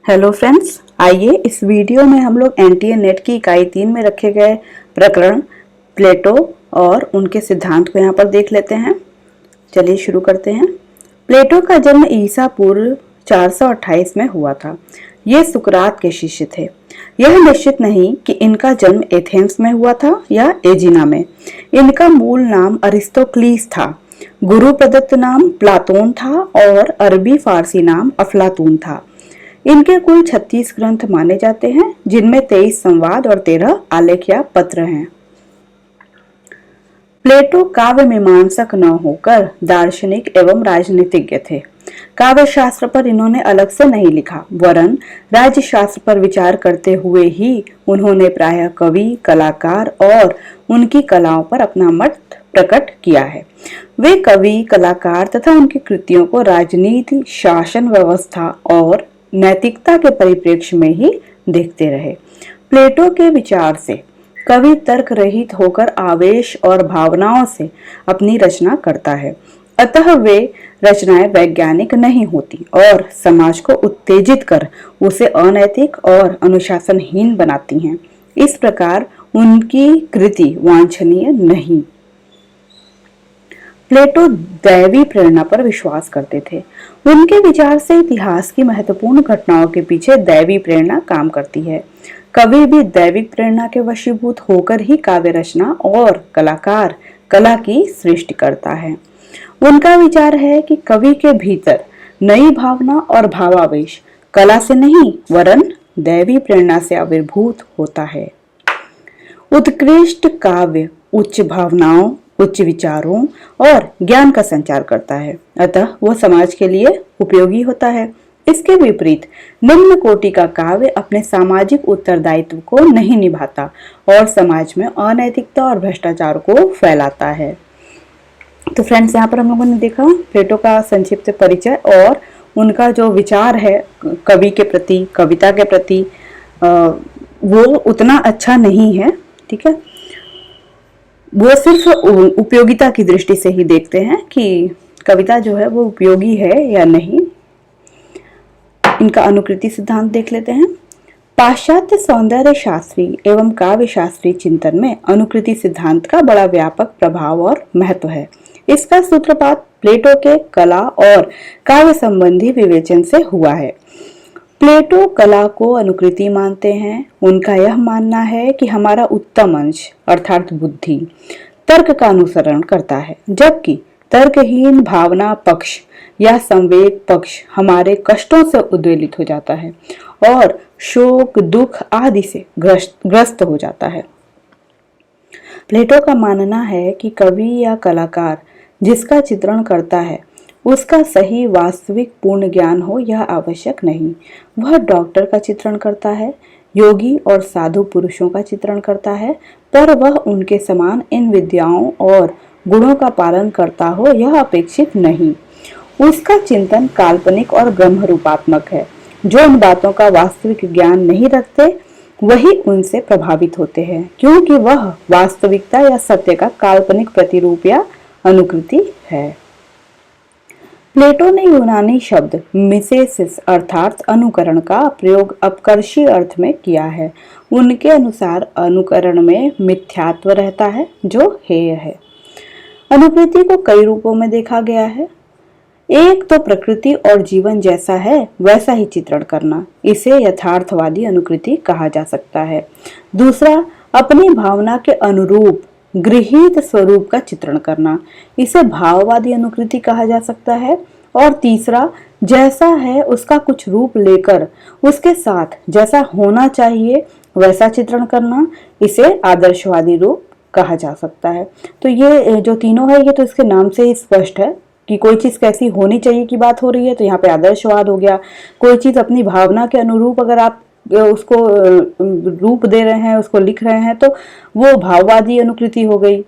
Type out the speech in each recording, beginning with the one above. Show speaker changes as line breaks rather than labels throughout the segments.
Hello friends, आइए इस video में हम लोग एनटीए नेट की इकाई 3 में रखे गए प्रकरण प्लेटो और उनके सिद्धांत को यहाँ पर देख लेते हैं। चलिए शुरू करते हैं। प्लेटो का जन्म ईसा पूर्व 428 में हुआ था। ये सुकरात के शिष्य थे। यह निश्चित नहीं कि इनका जन्म एथेंस में हुआ था या एजिना में। इनका मूल नाम अरिस्तोक्लीस था, गुरु प्रदत्त नाम प्लातोन था और अरबी फारसी नाम अफलातून था। इनके कुल 36 ग्रंथ माने जाते हैं, जिनमें 23 संवाद और 13 आलेख या पत्र हैं। प्लेटो काव्य मीमांसक न होकर दार्शनिक एवं राजनीतिज्ञ थे। काव्य शास्त्र पर इन्होंने अलग से नहीं लिखा, वरन राज्य शास्त्र पर विचार करते हुए ही उन्होंने प्रायः कवि, कलाकार और उनकी कलाओं पर अपना मत प्रकट किया है। वे कवि, कलाकार तथा उनकी कृतियों को राजनीति, शासन व्यवस्था और नैतिकता के परिप्रेक्ष्य में ही देखते रहे। प्लेटो के विचार से कवि तर्क रहित होकर आवेश और भावनाओं से अपनी रचना करता है, अतः वे रचनाएं वैज्ञानिक नहीं होती और समाज को उत्तेजित कर उसे अनैतिक और अनुशासनहीन बनाती हैं। इस प्रकार उनकी कृति वांछनीय नहीं। प्लेटो दैवी प्रेरणा पर विश्वास करते थे। उनके विचार से इतिहास की महत्वपूर्ण घटनाओं के पीछे दैवी प्रेरणा काम करती है। कवि भी दैविक प्रेरणा के वशीभूत होकर ही काव्य रचना और कलाकार कला की सृष्टि करता है। उनका विचार है कि कवि के भीतर नई भावना और भावावेश कला से नहीं वरन दैवी प्रेरणा से आविर्भूत होता है। उत्कृष्ट काव्य उच्च भावनाओं, उच्च विचारों और ज्ञान का संचार करता है, अतः वह समाज के लिए उपयोगी होता है। इसके विपरीत निम्न कोटि का काव्य अपने सामाजिक उत्तरदायित्व को नहीं निभाता और समाज में अनैतिकता और भ्रष्टाचार को फैलाता है। तो फ्रेंड्स, यहाँ पर हम लोगों ने देखा प्लेटो का संक्षिप्त परिचय और उनका जो विचार है कवि के प्रति, कविता के प्रति, वो उतना अच्छा नहीं है। ठीक है, वो सिर्फ उपयोगिता की दृष्टि से ही देखते हैं कि कविता जो है वो उपयोगी है या नहीं। इनका अनुकृति सिद्धांत देख लेते हैं। पाश्चात्य सौंदर्य शास्त्री एवं काव्य शास्त्री चिंतन में अनुकृति सिद्धांत का बड़ा व्यापक प्रभाव और महत्व है। इसका सूत्रपात प्लेटो के कला और काव्य संबंधी विवेचन से हुआ है। प्लेटो कला को अनुकृति मानते हैं। उनका यह मानना है कि हमारा उत्तम अंश अर्थात बुद्धि तर्क का अनुसरण करता है, जबकि तर्कहीन भावना पक्ष या संवेग पक्ष हमारे कष्टों से उद्वेलित हो जाता है और शोक, दुख आदि से ग्रस्त हो जाता है। प्लेटो का मानना है कि कवि या कलाकार जिसका चित्रण करता है उसका सही वास्तविक पूर्ण ज्ञान हो यह आवश्यक नहीं। वह डॉक्टर का चित्रण करता है, योगी और साधु पुरुषों का चित्रण करता है, पर वह उनके समान इन विद्याओं और गुणों का पालन करता हो यह अपेक्षित नहीं। उसका चिंतन काल्पनिक और ब्रह्म रूपात्मक है। जो उन बातों का वास्तविक ज्ञान नहीं रखते वही उनसे प्रभावित होते हैं, क्योंकि वह वास्तविकता या सत्य का काल्पनिक प्रतिरूप या अनुकृति है। प्लेटो ने यूनानी शब्द मिसेसिस अर्थात अनुकरण का प्रयोग अपकर्षी अर्थ में किया है। उनके अनुसार अनुकरण में मिथ्यात्व रहता है जो हेय है। अनुकृति को कई रूपों में देखा गया है। एक तो प्रकृति और जीवन जैसा है वैसा ही चित्रण करना, इसे यथार्थवादी अनुकृति कहा जा सकता है। दूसरा, अपनी भावना के अनुरूप गृहीत स्वरूप का चित्रण करना, इसे भाववादी अनुकृति कहा जा सकता है। और तीसरा, जैसा है उसका कुछ रूप लेकर उसके साथ जैसा होना चाहिए वैसा चित्रण करना, इसे आदर्शवादी रूप कहा जा सकता है। तो ये जो तीनों है ये तो इसके नाम से ही स्पष्ट है कि कोई चीज कैसी होनी चाहिए की बात हो रही है, तो यहाँ पे आदर्शवाद हो गया। कोई चीज अपनी भावना के अनुरूप अगर आप उसको रूप दे रहे हैं, उसको लिख रहे हैं, तो वो भाववादी अनुकृति हो गई।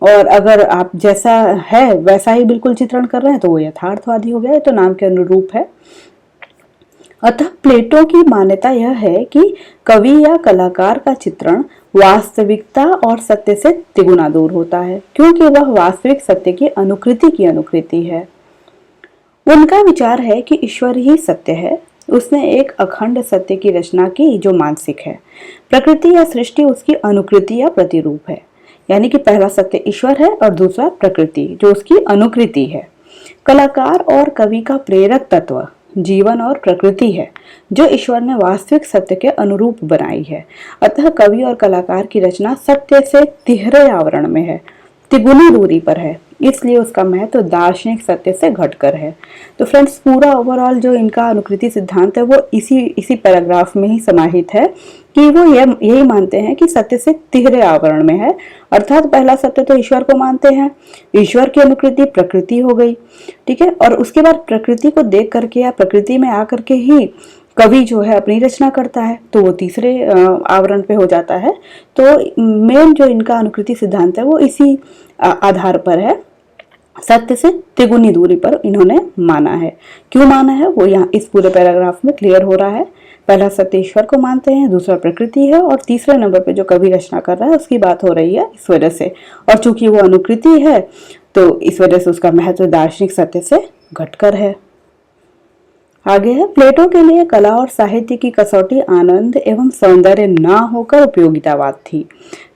और अगर आप जैसा है वैसा ही बिल्कुल चित्रण कर रहे हैं तो वो यथार्थवादी हो गया, तो नाम के अनुरूप है। अतः प्लेटो की मान्यता यह है कि कवि या कलाकार का चित्रण वास्तविकता और सत्य से तिगुना दूर होता है, क्योंकि वह वास्तविक सत्य की अनुकृति है। उनका विचार है कि ईश्वर ही सत्य है, उसने एक अखंड सत्य की रचना की जो मानसिक है। प्रकृति या सृष्टि उसकी अनुकृति या प्रतिरूप है। यानी कि पहला सत्य ईश्वर है और दूसरा प्रकृति जो उसकी अनुकृति है। कलाकार और कवि का प्रेरक तत्व जीवन और प्रकृति है जो ईश्वर ने वास्तविक सत्य के अनुरूप बनाई है। अतः कवि और कलाकार की रचना सत्य से तिहरे आवरण में है, तिगुनी दूरी पर है, इसलिए उसका महत्व दार्शनिक सत्य से घटकर है। तो फ्रेंड्स, पूरा ओवरऑल जो इनका अनुकृति सिद्धांत है वो इसी पैराग्राफ में ही समाहित है कि वो यही मानते हैं कि सत्य से तिहरे आवरण में है, अर्थात पहला सत्य तो ईश्वर को मानते हैं, ईश्वर की अनुकृति प्रकृति हो गई, ठीक है, और उसके बाद प्रकृति को देख करके या प्रकृति में आकर के ही कवि जो है अपनी रचना करता है, तो वो तीसरे आवरण पे हो जाता है। तो मेन जो इनका अनुकृति सिद्धांत है वो इसी आधार पर है, सत्य से तिगुनी दूरी पर इन्होंने माना है। क्यों माना है वो यहाँ इस पूरे पैराग्राफ में क्लियर हो रहा है। पहला सत्य ईश्वर को मानते हैं, दूसरा प्रकृति है, और तीसरे नंबर पे जो कवि रचना कर रहा है उसकी बात हो रही है इस वजह से। और चूंकि वो अनुकृति है तो इस वजह से उसका महत्व दार्शनिक सत्य से घटकर है। आगे है, प्लेटो के लिए कला और साहित्य की कसौटी आनंद एवं सौंदर्य ना होकर उपयोगितावाद थी।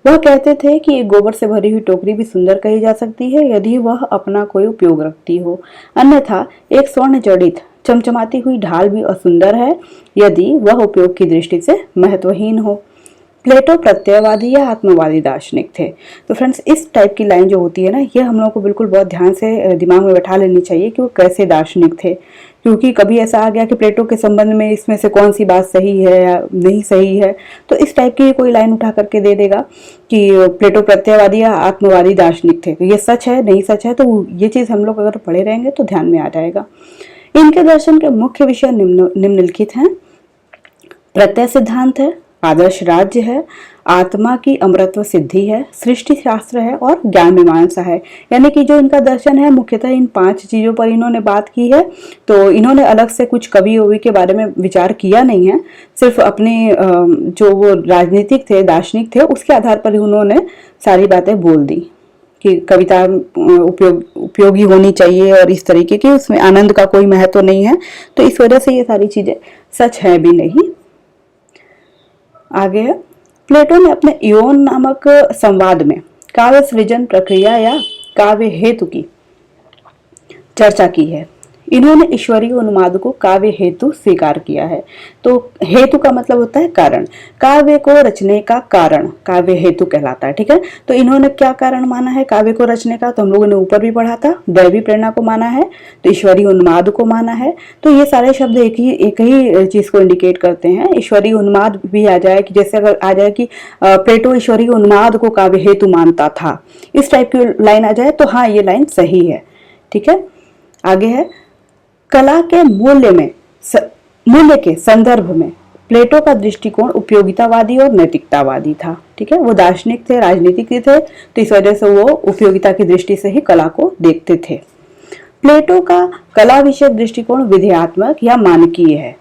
वह कहते थे कि एक गोबर से भरी हुई टोकरी भी सुंदर कही जा सकती है यदि वह अपना कोई उपयोग रखती हो, अन्यथा एक स्वर्ण जड़ित चमचमाती हुई ढाल भी असुंदर है यदि वह उपयोग की दृष्टि से महत्वहीन हो। प्लेटो प्रत्ययवादी या आत्मवादी दार्शनिक थे। तो फ्रेंड्स, इस टाइप की लाइन जो होती है ना, ये हम लोग को बिल्कुल बहुत ध्यान से दिमाग में बैठा लेनी चाहिए कि वो कैसे दार्शनिक थे, क्योंकि कभी ऐसा आ गया कि प्लेटो के संबंध में इसमें से कौन सी बात सही है या नहीं सही है, तो इस टाइप की कोई लाइन उठा करके दे देगा कि प्लेटो प्रत्ययवादी या आत्मवादी दार्शनिक थे, तो ये सच है नहीं सच है, तो ये चीज हम लोग अगर पढ़े रहेंगे तो ध्यान में आ जाएगा। इनके दर्शन के मुख्य विषय निम्नलिखित हैं। प्रत्यय सिद्धांत है, आदर्श राज्य है, आत्मा की अमरत्व सिद्धि है, सृष्टि शास्त्र है और ज्ञान मीमांसा है। यानी कि जो इनका दर्शन है मुख्यतः इन 5 चीजों पर इन्होंने बात की है। तो इन्होंने अलग से कुछ कवि ववि के बारे में विचार किया नहीं है, सिर्फ अपने जो वो राजनीतिक थे, दार्शनिक थे, उसके आधार पर उन्होंने सारी बातें बोल दी कि कविता उपयोगी होनी चाहिए और इस तरीके की, उसमें आनंद का कोई महत्व नहीं है। तो इस वजह से ये सारी चीजें सच है भी नहीं। आगे है, प्लेटो ने अपने इयोन नामक संवाद में काव्य सृजन प्रक्रिया या काव्य हेतु की चर्चा की है। इन्होंने ईश्वरीय उन्माद को काव्य हेतु स्वीकार किया है। तो हेतु का मतलब होता है कारण, काव्य को रचने का कारण काव्य हेतु कहलाता है, ठीक है। तो इन्होंने क्या कारण माना है काव्य को रचने का, तो हम लोगों ने ऊपर भी पढ़ा था, दैवी प्रेरणा को माना है, तो ईश्वरीय उन्माद को माना है। तो ये सारे शब्द एक ही चीज को इंडिकेट करते हैं। ईश्वरीय उन्माद भी आ जाए कि जैसे अगर आ जाए कि प्लेटो ईश्वरीय उन्माद को काव्य हेतु मानता था, इस टाइप की लाइन आ जाए तो हाँ, ये लाइन सही है, ठीक है। आगे है, कला के मूल्य के संदर्भ में प्लेटो का दृष्टिकोण उपयोगितावादी और नैतिकतावादी था, ठीक है। वो दार्शनिक थे, राजनीतिक थे, तो इस वजह से वो उपयोगिता की दृष्टि से ही कला को देखते थे। प्लेटो का कला विषयक दृष्टिकोण विधेयात्मक या मानकीय है,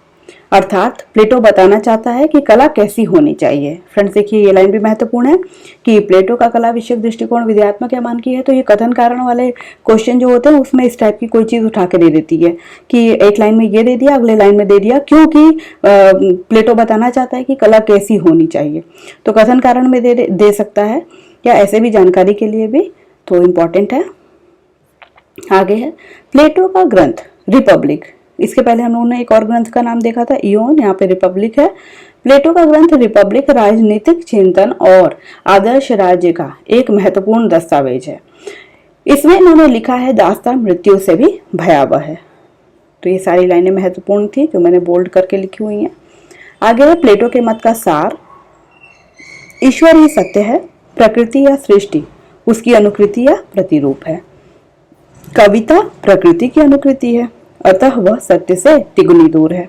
अर्थात प्लेटो बताना चाहता है कि कला कैसी होनी चाहिए। फ्रेंड्स देखिए, ये लाइन भी महत्वपूर्ण है कि प्लेटो का कला विषयक दृष्टिकोण विधेयात्मक या मानकीय है। तो ये कथन कारण वाले क्वेश्चन जो होते हैं उसमें इस टाइप की कोई चीज उठा के दे देती है कि एक लाइन में ये दे दिया, अगले लाइन में दे दिया, क्योंकि प्लेटो बताना चाहता है कि कला कैसी होनी चाहिए। तो कथन कारण में दे सकता है, या ऐसे भी जानकारी के लिए भी तो इम्पोर्टेंट है। आगे है, प्लेटो का ग्रंथ रिपब्लिक, इसके पहले हम लोगों ने एक और ग्रंथ का नाम देखा था इयोन, यहाँ पे रिपब्लिक है। प्लेटो का ग्रंथ रिपब्लिक राजनीतिक चिंतन और आदर्श राज्य का एक महत्वपूर्ण दस्तावेज है। इसमें इन्होंने लिखा है दास्तान मृत्यु से भी भयावह है। तो ये सारी लाइनें महत्वपूर्ण थी जो मैंने बोल्ड करके लिखी हुई हैं। आगे है, प्लेटो के मत का सार, ईश्वर ही सत्य है, प्रकृति या सृष्टि उसकी अनुकृति या प्रतिरूप है, कविता प्रकृति की अनुकृति है, अतः वह सत्य से तिगुनी दूर है।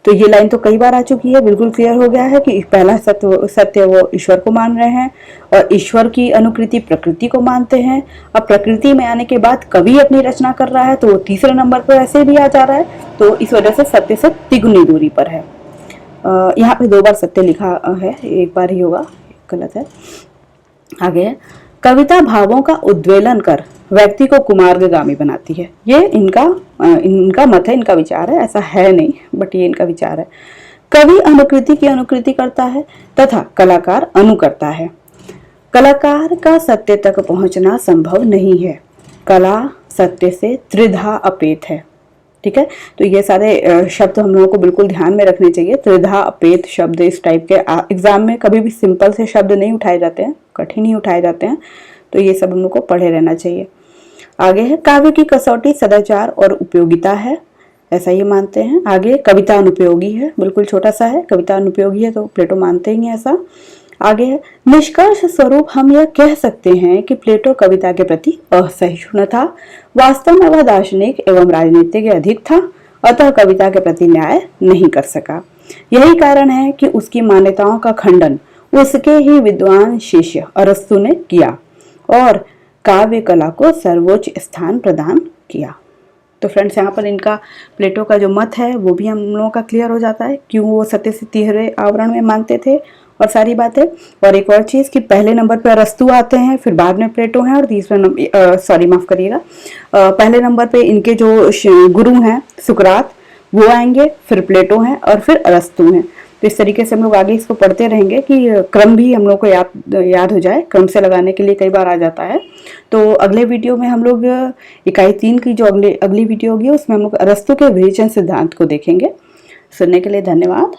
तो ये लाइन तो कई बार आ चुकी है, बिल्कुल क्लियर हो गया है कि पहला सत्य वो ईश्वर को मान रहे हैं और ईश्वर की अनुकृति प्रकृति को मानते हैं। अब प्रकृति में आने के बाद कवि अपनी रचना कर रहा है तो वो तीसरे नंबर पर ऐसे भी आ जा रहा है, तो इस वजह से सत्य से तिगुनी दूरी पर है। यहाँ पे 2 बार सत्य लिखा है, एक बार ही होगा, गलत है। आगे कविता भावों का उद्वेलन कर व्यक्ति को कुमार्गगामी बनाती है। ये इनका मत है, इनका विचार है, ऐसा है नहीं बट ये इनका विचार है। कवि अनुकृति की अनुकृति करता है तथा कलाकार अनु करता है। कलाकार का सत्य तक पहुंचना संभव नहीं है। कला सत्य से त्रिधा अपेत है। ठीक है, तो ये सारे शब्द हम लोगों को बिल्कुल ध्यान में रखने चाहिए। त्रिधा अपेत शब्द इस टाइप के एग्जाम में कभी भी सिंपल से शब्द नहीं उठाए जाते हैं, कठिन ही उठाए जाते हैं, तो ये सब हम लोग को पढ़े रहना चाहिए। आगे है काव्य की कसौटी सदाचार और उपयोगिता है, ऐसा ये मानते हैं। आगे कविता अनुपयोगी है, बिल्कुल छोटा सा है, कविता अनुपयोगी है तो प्लेटो मानते ही ऐसा। आगे है निष्कर्ष स्वरूप हम यह कह सकते हैं कि प्लेटो कविता के प्रति असहिष्णु था। वास्तव में वह दार्शनिक एवं राजनीतिज्ञ अधिक था, अतः कविता के प्रति न्याय नहीं कर सका। यही कारण है कि उसकी मान्यताओं का खंडन उसके ही विद्वान शिष्य अरस्तु ने किया और काव्य कला को सर्वोच्च स्थान प्रदान किया। तो फ्रेंड्स, यहाँ पर इनका प्लेटो का जो मत है वो भी हम लोगों का क्लियर हो जाता है, क्यों वो सत्य से तिहरे आवरण में मानते थे और सारी बातें। और एक और चीज़ कि पहले नंबर पे अरस्तु आते हैं, फिर बाद में प्लेटो हैं, और तीसरे नंबर माफ़ करिएगा, पहले नंबर पे इनके जो गुरु हैं सुकरात वो आएंगे, फिर प्लेटो हैं और फिर अरस्तु हैं। तो इस तरीके से हम लोग आगे इसको पढ़ते रहेंगे कि क्रम भी हम लोग को याद हो जाए। क्रम से लगाने के लिए कई बार आ जाता है। तो अगले वीडियो में हम लोग इकाई 3 की जो अगली वीडियो होगी उसमें हम लोग अरस्तु के विवेचन सिद्धांत को देखेंगे। सुनने के लिए धन्यवाद।